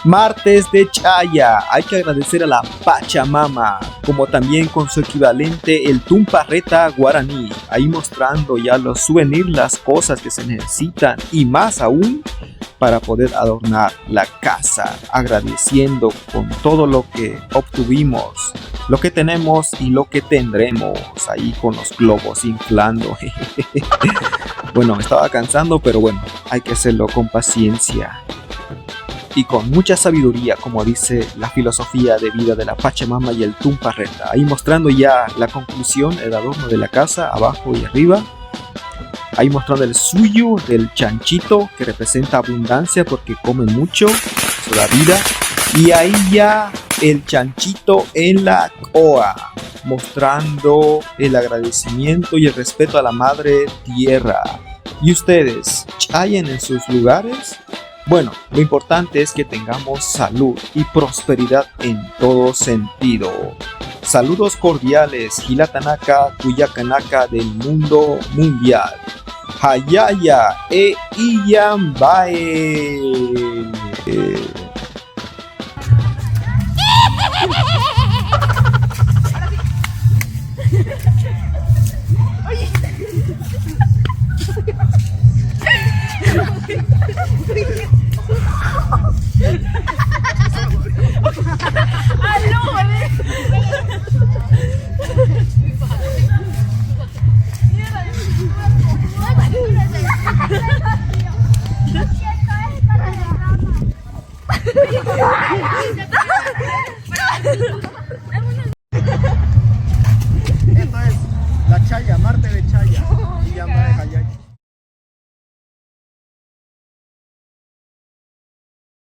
Martes de Chaya, hay que agradecer a la Pachamama, como también con su equivalente el Tumparreta guaraní, ahí mostrando ya los souvenirs, las cosas que se necesitan y más aún para poder adornar la casa, agradeciendo con todo lo que obtuvimos, lo que tenemos y lo que tendremos, ahí con los globos inflando. Bueno, me estaba cansando, pero bueno, hay que hacerlo con paciencia y con mucha sabiduría, como dice la filosofía de vida de la Pachamama y el Tumparreta, ahí mostrando ya la conclusión, el adorno de la casa, abajo y arriba. Ahí mostrando el suyo del chanchito, que representa abundancia porque come mucho, eso da vida. Y ahí ya el chanchito en la coa, mostrando el agradecimiento y el respeto a la madre tierra. ¿Y ustedes, chayan en sus lugares? Bueno, lo importante es que tengamos salud y prosperidad en todo sentido. Saludos cordiales, Hilatanaka, Kuyakanaka del mundo mundial. Hayaya e Iyambae. Esto es la Chaya, Marte de Chaya.